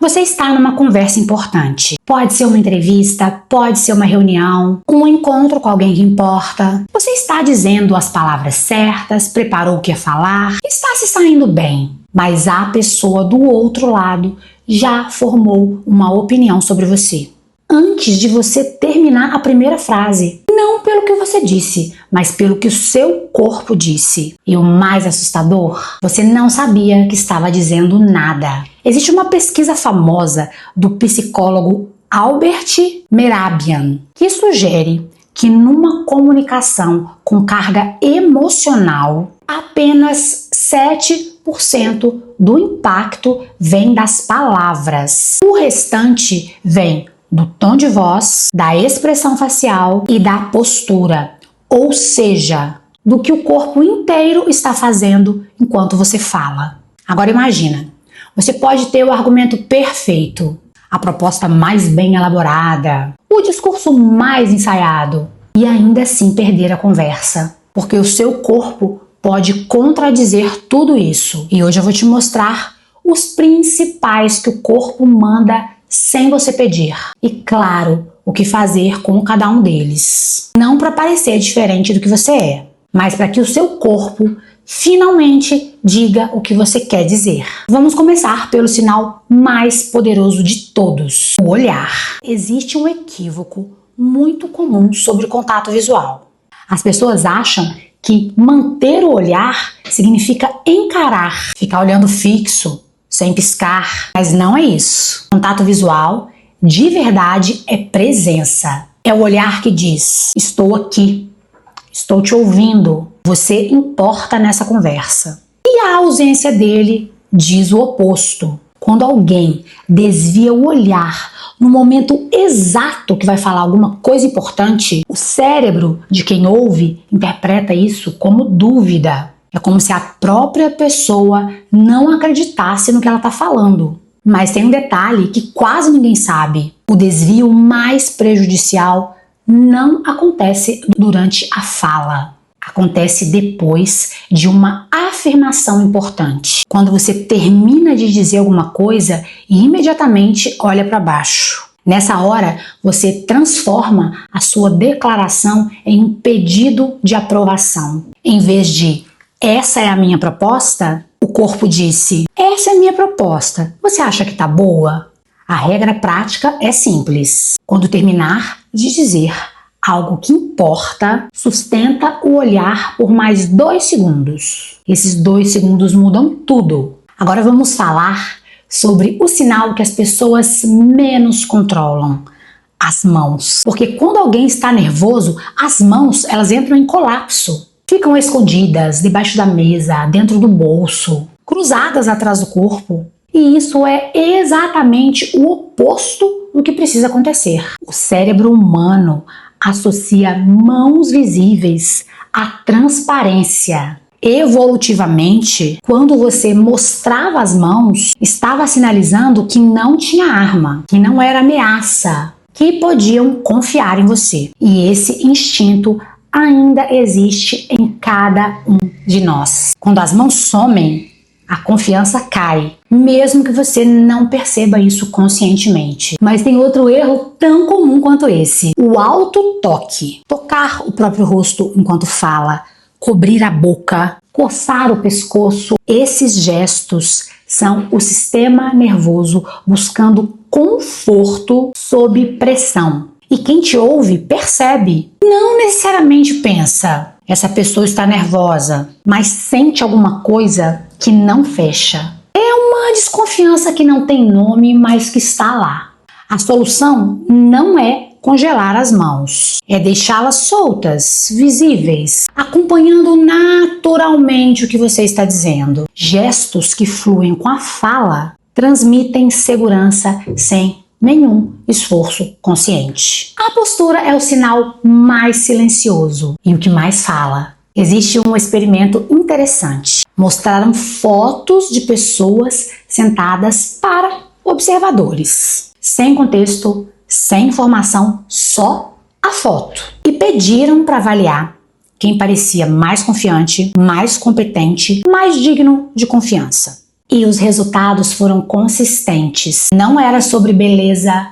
Você está numa conversa importante. Pode ser uma entrevista, pode ser uma reunião, um encontro com alguém que importa. Você está dizendo as palavras certas, preparou o que ia falar, está se saindo bem. Mas a pessoa do outro lado já formou uma opinião sobre você antes de você terminar a primeira frase. Não pelo que você disse, mas pelo que o seu corpo disse. E o mais assustador, você não sabia que estava dizendo nada. Existe uma pesquisa famosa do psicólogo Albert Mehrabian que sugere que numa comunicação com carga emocional, apenas 7% do impacto vem das palavras. O restante vem do tom de voz, da expressão facial e da postura, ou seja, do que o corpo inteiro está fazendo enquanto você fala. Agora imagina, você pode ter o argumento perfeito, a proposta mais bem elaborada, o discurso mais ensaiado e ainda assim perder a conversa, porque o seu corpo pode contradizer tudo isso. E hoje eu vou te mostrar os principais que o corpo manda sem você pedir. E claro, o que fazer com cada um deles. Não para parecer diferente do que você é, mas para que o seu corpo finalmente diga o que você quer dizer. Vamos começar pelo sinal mais poderoso de todos, o olhar. Existe um equívoco muito comum sobre o contato visual. As pessoas acham que manter o olhar significa encarar, ficar olhando fixo, sem piscar, mas não é isso. Contato visual, de verdade, é presença. É o olhar que diz: estou aqui, estou te ouvindo, você importa nessa conversa. E a ausência dele diz o oposto. Quando alguém desvia o olhar no momento exato que vai falar alguma coisa importante, o cérebro de quem ouve interpreta isso como dúvida. É como se a própria pessoa não acreditasse no que ela está falando. Mas tem um detalhe que quase ninguém sabe. O desvio mais prejudicial não acontece durante a fala. Acontece depois de uma afirmação importante. Quando você termina de dizer alguma coisa e imediatamente olha para baixo. Nessa hora, você transforma a sua declaração em um pedido de aprovação. Em vez de "essa é a minha proposta", o corpo disse "essa é a minha proposta, você acha que tá boa?". A regra prática é simples. Quando terminar de dizer algo que importa, sustenta o olhar por mais 2 segundos. Esses 2 segundos mudam tudo. Agora vamos falar sobre o sinal que as pessoas menos controlam. As mãos. Porque quando alguém está nervoso, as mãos elas entram em colapso. Ficam escondidas debaixo da mesa, dentro do bolso, cruzadas atrás do corpo. E isso é exatamente o oposto do que precisa acontecer. O cérebro humano associa mãos visíveis à transparência. Evolutivamente, quando você mostrava as mãos, estava sinalizando que não tinha arma, que não era ameaça, que podiam confiar em você. E esse instinto ainda existe em cada um de nós. Quando as mãos somem, a confiança cai, mesmo que você não perceba isso conscientemente. Mas tem outro erro tão comum quanto esse: o autotoque. Tocar o próprio rosto enquanto fala, cobrir a boca, coçar o pescoço. Esses gestos são o sistema nervoso buscando conforto sob pressão. E quem te ouve percebe, não necessariamente pensa, essa pessoa está nervosa, mas sente alguma coisa que não fecha. É uma desconfiança que não tem nome, mas que está lá. A solução não é congelar as mãos, é deixá-las soltas, visíveis, acompanhando naturalmente o que você está dizendo. Gestos que fluem com a fala transmitem segurança sem nenhum esforço consciente. A postura é o sinal mais silencioso e o que mais fala. Existe um experimento interessante. Mostraram fotos de pessoas sentadas para observadores, sem contexto, sem informação, só a foto. E pediram para avaliar quem parecia mais confiante, mais competente, mais digno de confiança. E os resultados foram consistentes. Não era sobre beleza,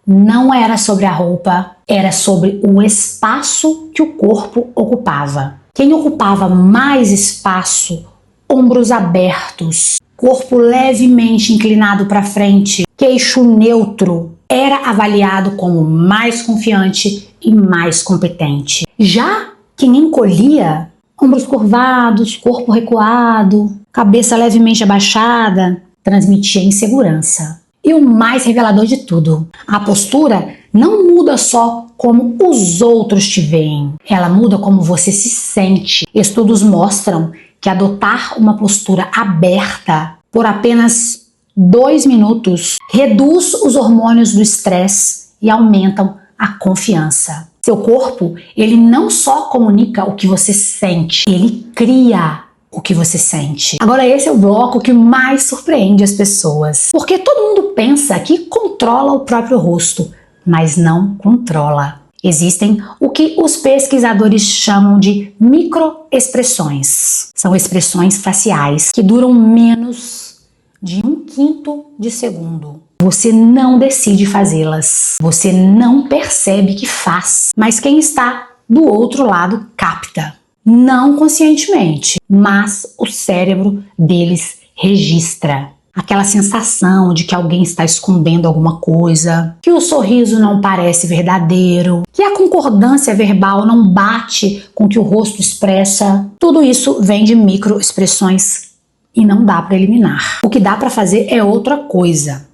não era sobre a roupa, era sobre o espaço que o corpo ocupava. Quem ocupava mais espaço, ombros abertos, corpo levemente inclinado para frente, queixo neutro, era avaliado como mais confiante e mais competente. Já quem encolhia, ombros curvados, corpo recuado, cabeça levemente abaixada, transmitia insegurança. E o mais revelador de tudo, a postura não muda só como os outros te veem, ela muda como você se sente. Estudos mostram que adotar uma postura aberta por apenas 2 minutos reduz os hormônios do estresse e aumentam a confiança. Seu corpo, ele não só comunica o que você sente, ele cria o que você sente. Agora esse é o bloco que mais surpreende as pessoas, porque todo mundo pensa que controla o próprio rosto, mas não controla. Existem o que os pesquisadores chamam de microexpressões. São expressões faciais que duram menos de 1/5 de segundo. Você não decide fazê-las, você não percebe que faz, mas quem está do outro lado capta. Não conscientemente, mas o cérebro deles registra. Aquela sensação de que alguém está escondendo alguma coisa, que o sorriso não parece verdadeiro, que a concordância verbal não bate com o que o rosto expressa. Tudo isso vem de microexpressões e não dá para eliminar. O que dá para fazer é outra coisa.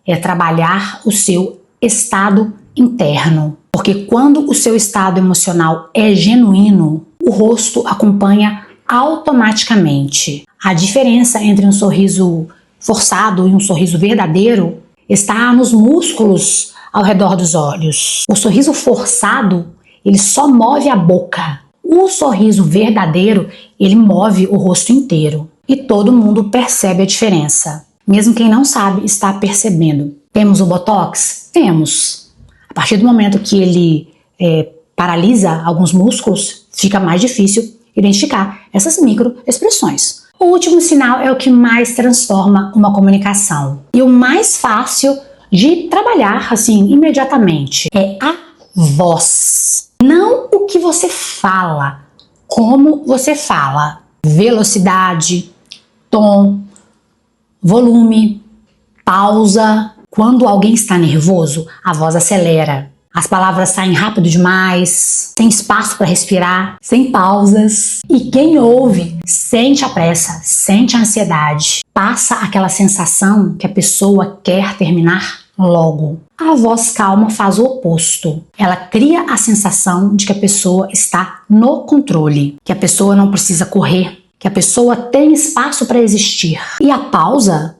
É trabalhar o seu estado interno. Porque quando o seu estado emocional é genuíno, o rosto acompanha automaticamente. A diferença entre um sorriso forçado e um sorriso verdadeiro está nos músculos ao redor dos olhos. O sorriso forçado, ele só move a boca. O sorriso verdadeiro, ele move o rosto inteiro. E todo mundo percebe a diferença. Mesmo quem não sabe está percebendo. Temos o Botox? Temos. A partir do momento que ele paralisa alguns músculos, fica mais difícil identificar essas microexpressões. O último sinal é o que mais transforma uma comunicação. E o mais fácil de trabalhar, assim, imediatamente, é a voz. Não o que você fala, como você fala. Velocidade, tom, volume, pausa. Quando alguém está nervoso, a voz acelera. As palavras saem rápido demais, sem espaço para respirar, sem pausas. E quem ouve sente a pressa, sente a ansiedade. Passa aquela sensação que a pessoa quer terminar logo. A voz calma faz o oposto. Ela cria a sensação de que a pessoa está no controle, que a pessoa não precisa correr, que a pessoa tem espaço para existir. E a pausa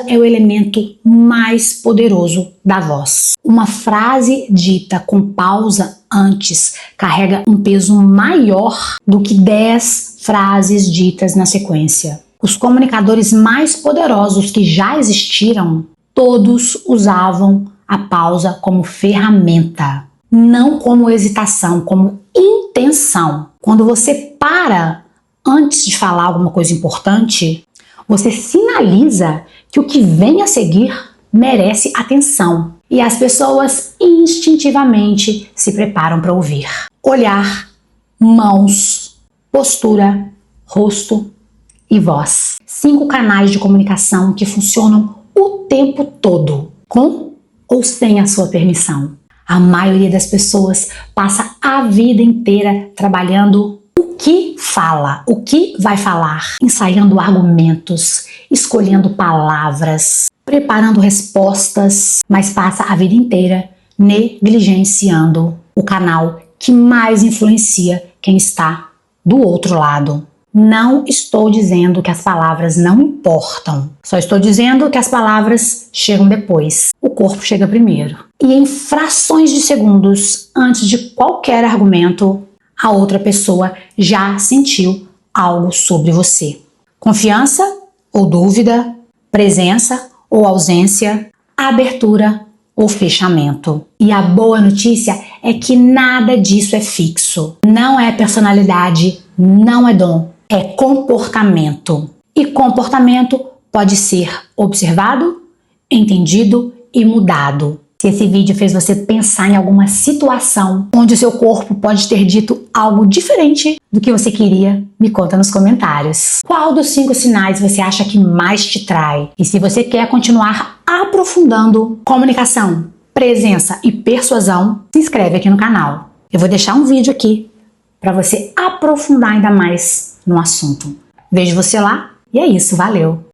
é o elemento mais poderoso da voz. Uma frase dita com pausa antes carrega um peso maior do que 10 frases ditas na sequência. Os comunicadores mais poderosos que já existiram, todos usavam a pausa como ferramenta, não como hesitação, como intenção. Quando você para antes de falar alguma coisa importante, você sinaliza que o que vem a seguir merece atenção e as pessoas instintivamente se preparam para ouvir. Olhar, mãos, postura, rosto e voz. 5 canais de comunicação que funcionam o tempo todo, com ou sem a sua permissão. A maioria das pessoas passa a vida inteira trabalhando o que fala, o que vai falar, ensaiando argumentos, escolhendo palavras, preparando respostas, mas passa a vida inteira negligenciando o canal que mais influencia quem está do outro lado. Não estou dizendo que as palavras não importam, só estou dizendo que as palavras chegam depois, o corpo chega primeiro. E em frações de segundos, antes de qualquer argumento, a outra pessoa já sentiu algo sobre você. Confiança ou dúvida, presença ou ausência, abertura ou fechamento. E a boa notícia é que nada disso é fixo. Não é personalidade, não é dom, é comportamento. E comportamento pode ser observado, entendido e mudado. Se esse vídeo fez você pensar em alguma situação onde o seu corpo pode ter dito algo diferente do que você queria, me conta nos comentários. Qual dos 5 sinais você acha que mais te trai? E se você quer continuar aprofundando comunicação, presença e persuasão, se inscreve aqui no canal. Eu vou deixar um vídeo aqui para você aprofundar ainda mais no assunto. Vejo você lá e é isso, valeu!